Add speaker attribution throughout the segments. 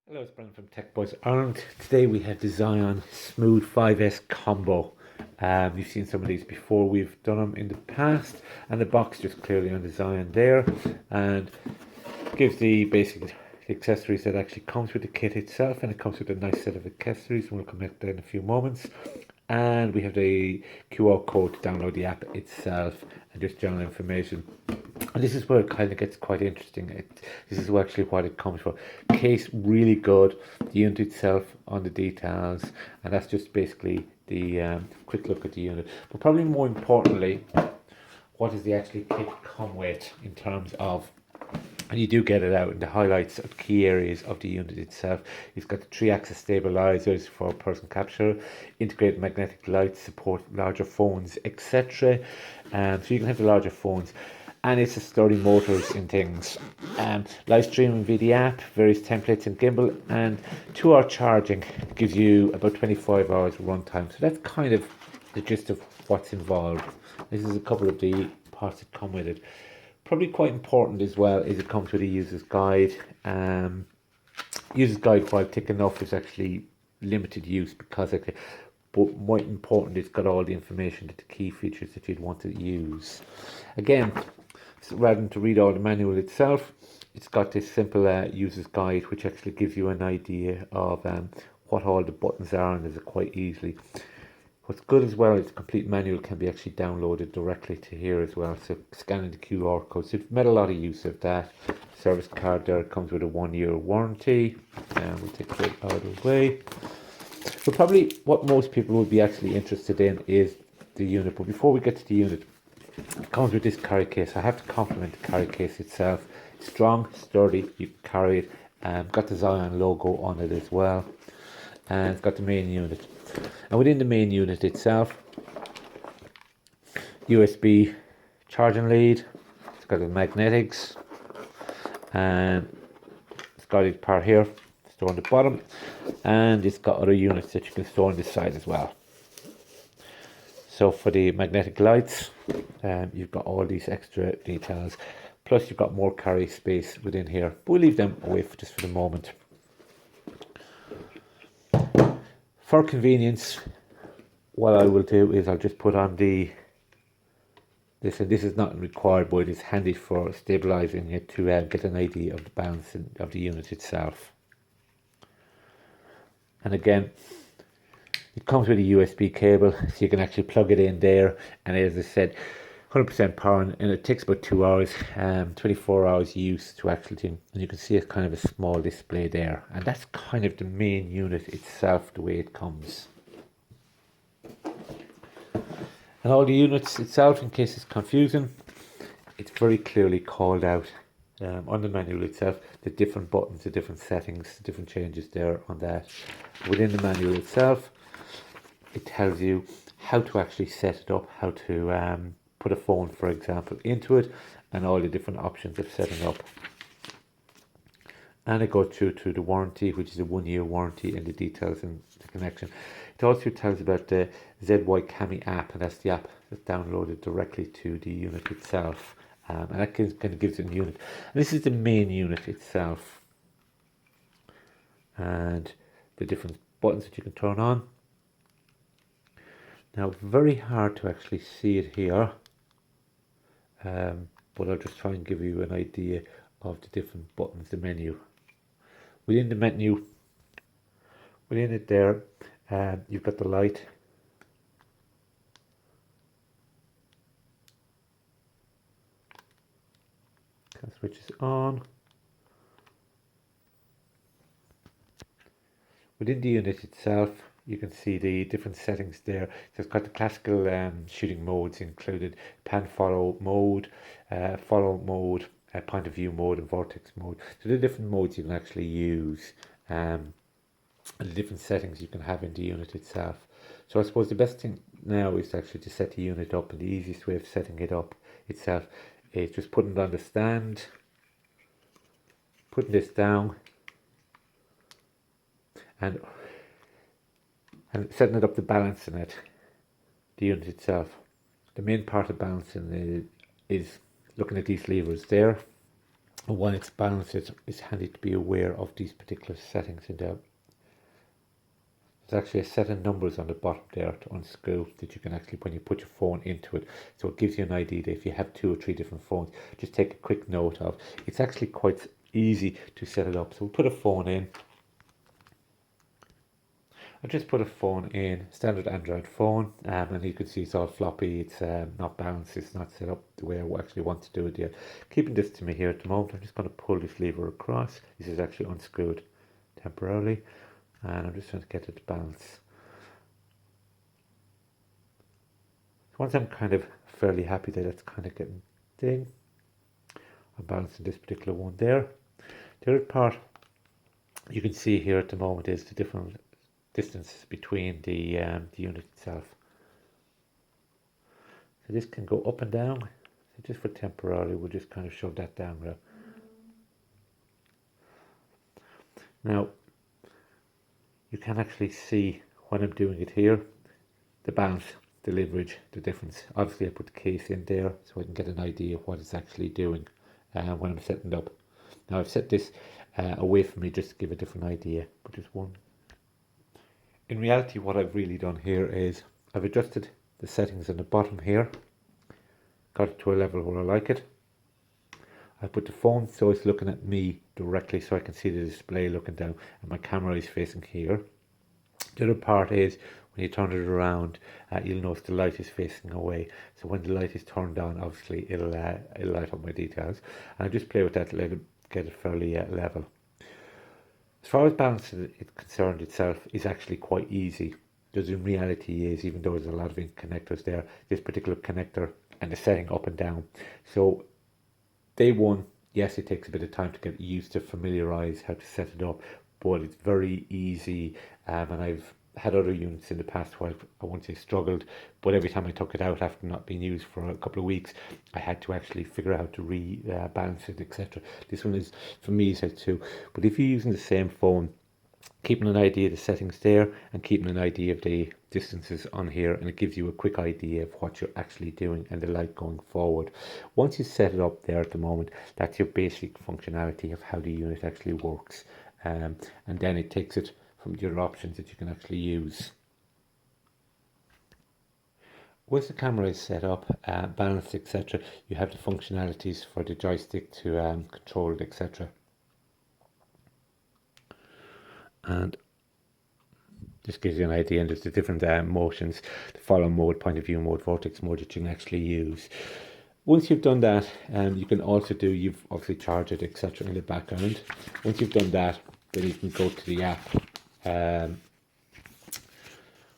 Speaker 1: Hello, it's Brian from Tech Boys Ireland. Today we have the Xeon Smooth 5S Combo. You've seen some of these before. We've done them in the past, and the box just clearly on the Xeon there, and gives the basic accessories that actually comes with the kit itself, and it comes with a nice set of accessories, and we'll come back to that in a few moments. And we have the QR code to download the app itself and just general information. And this is where it kind of gets quite interesting. This is actually what it comes from. Case really good. The unit itself on the details, and that's just basically the quick look at the unit. But probably more importantly, what does the actually kit come with in terms of, and you do get it out in the highlights of key areas of the unit itself. It's got the 3-axis stabilizers for person capture, integrated magnetic lights, support larger phones, etc. So you can have the larger phones, and it's a sturdy motors in things. Live streaming via the app, various templates and gimbal, and 2-hour charging gives you about 25 hours runtime. So that's kind of the gist of what's involved. This is a couple of the parts that come with it. Probably quite important as well is it comes with a user's guide. User's guide, while thick enough, is actually limited use because but more important, it's got all the information, the key features that you'd want to use. Again, so rather than to read all the manual itself, it's got this simple user's guide which actually gives you an idea of what all the buttons are, and does it quite easily. What's good as well is the complete manual can be actually downloaded directly to here as well. So scanning the QR code. So we've made a lot of use of that. Service card there comes with a 1-year warranty. And we'll take that out of the way. So probably what most people would be actually interested in is the unit. But before we get to the unit, it comes with this carry case. I have to compliment the carry case itself. It's strong, sturdy, you can carry it. Got the Xeon logo on it as well. And it's got the main unit. And within the main unit itself, USB charging lead, it's got the magnetics, and it's got its part here, store on the bottom, and it's got other units that you can store on this side as well. So for the magnetic lights, you've got all these extra details, plus you've got more carry space within here. But we'll leave them away just for the moment. For convenience, what I will do is I'll just put on this, and this is not required, but it's handy for stabilizing it to get an idea of the balance of the unit itself. And again, it comes with a USB cable, so you can actually plug it in there, and as I said, 100% power, and it takes about 2 hours, 24 hours use to actually do. And you can see it's kind of a small display there, and that's kind of the main unit itself, the way it comes. And all the units itself, in case it's confusing, it's very clearly called out on the manual itself, the different buttons, the different settings, the different changes there on that. Within the manual itself, it tells you how to actually set it up, how to put a phone, for example, into it, and all the different options of setting up. And it goes through to the warranty, which is a 1-year warranty, and the details and the connection. It also tells about the ZY Cami app, and that's the app that's downloaded directly to the unit itself. And that kind of gives it a unit. And this is the main unit itself. And the different buttons that you can turn on. Now, very hard to actually see it here. But I'll just try and give you an idea of the different buttons, the menu. Within the menu, within it there, you've got the light. Can switch this on. Within the unit itself, you can see the different settings there. So it's got the classical shooting modes included: pan follow mode, point of view mode, and vortex mode. So the different modes you can actually use, and the different settings you can have in the unit itself. So I suppose the best thing now is actually to set the unit up, and the easiest way of setting it up itself is just putting it on the stand, putting this down, and setting it up to balancing it, the unit itself. The main part of balancing is looking at these levers there. And while it's balanced, it's handy to be aware of these particular settings. And there's actually a set of numbers on the bottom there to unscrew that you can actually, when you put your phone into it, so it gives you an idea that if you have 2 or 3 different phones, just take a quick note of. It's actually quite easy to set it up. So we'll put a phone in. I just put a phone in, standard Android phone, and you can see it's all floppy, it's not balanced, it's not set up the way I actually want to do it yet. Keeping this to me here at the moment, I'm just going to pull this lever across. This is actually unscrewed temporarily, and I'm just trying to get it to balance. So once I'm kind of fairly happy that it's kind of getting thing, I'm balancing this particular one there. The other part you can see here at the moment is the different distances between the unit itself. So this can go up and down. So just for temporarily, we'll just kind of shove that down there. Now, you can actually see when I'm doing it here, the balance, the leverage, the difference. Obviously I put the case in there so I can get an idea of what it's actually doing when I'm setting it up. Now I've set this away from me just to give a different idea, but just one. In reality, what I've really done here is I've adjusted the settings on the bottom here, got it to a level where I like it. I put the phone so it's looking at me directly so I can see the display looking down, and my camera is facing here. The other part is when you turn it around, you'll notice the light is facing away. So when the light is turned on, obviously it'll light up my details. And I just play with that to let it get it fairly level. As far as balance is concerned itself is actually quite easy. Because in reality is, even though there's a lot of connectors there, this particular connector and the setting up and down. So day one, yes, it takes a bit of time to get used to familiarize how to set it up, but it's very easy. And I've had other units in the past where I won't say struggled, but every time I took it out after not being used for a couple of weeks, I had to actually figure out how to rebalance it, etc. This one is, for me, is how to. But if you're using the same phone, keeping an idea of the settings there and keeping an idea of the distances on here, and it gives you a quick idea of what you're actually doing and the light going forward. Once you set it up there at the moment, that's your basic functionality of how the unit actually works, and then it takes it from the other options that you can actually use. Once the camera is set up, balanced, etc., you have the functionalities for the joystick to control it, etc. And this gives you an idea, and there's the different motions, the follow mode, point of view mode, vortex mode that you can actually use. Once you've done that, you can also do, you've obviously charged it, etc. in the background. Once you've done that, then you can go to the app,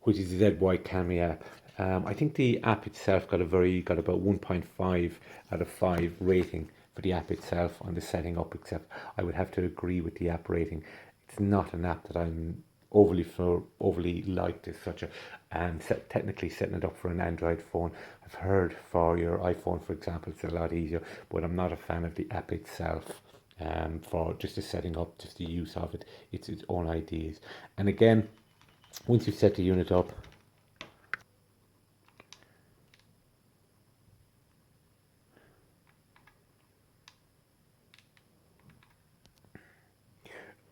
Speaker 1: which is the ZY Cami app. I think the app itself got about 1.5 out of 5 rating for the app itself on the setting up, except I would have to agree with the app rating. It's not an app that I'm overly liked as such technically setting it up for an Android phone. I've heard for your iPhone, for example, it's a lot easier, but I'm not a fan of the app itself. For just the setting up, just the use of it, it's its own ideas. And again, once you've set the unit up,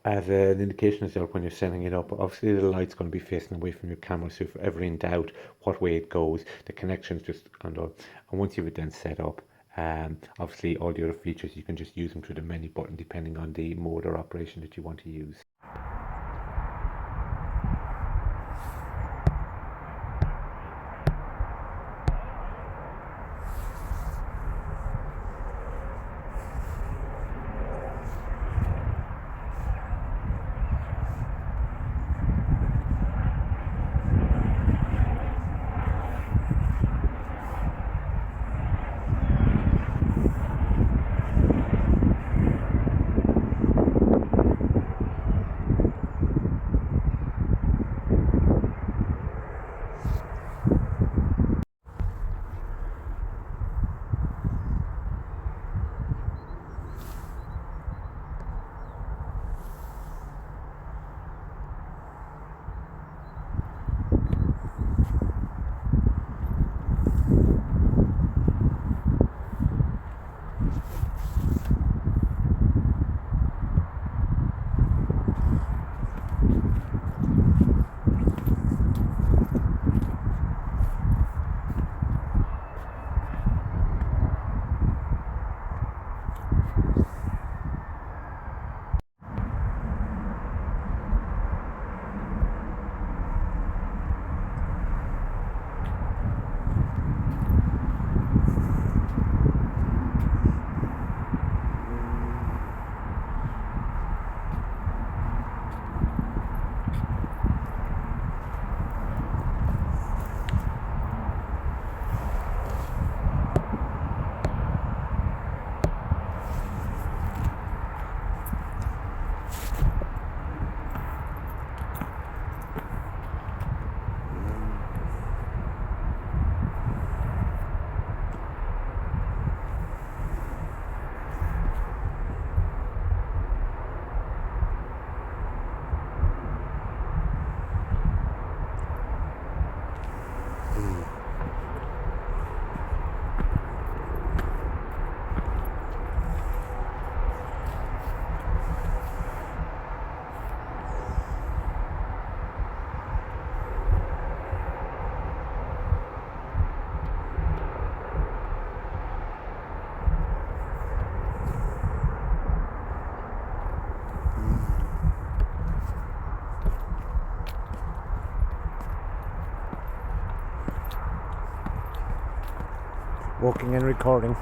Speaker 1: as an indication as well when you're setting it up, obviously the light's going to be facing away from your camera, so if ever in doubt what way it goes, the connection's just under. And once you've then set up, obviously all the other features you can just use them through the menu button depending on the mode or operation that you want to use.
Speaker 2: working and recording.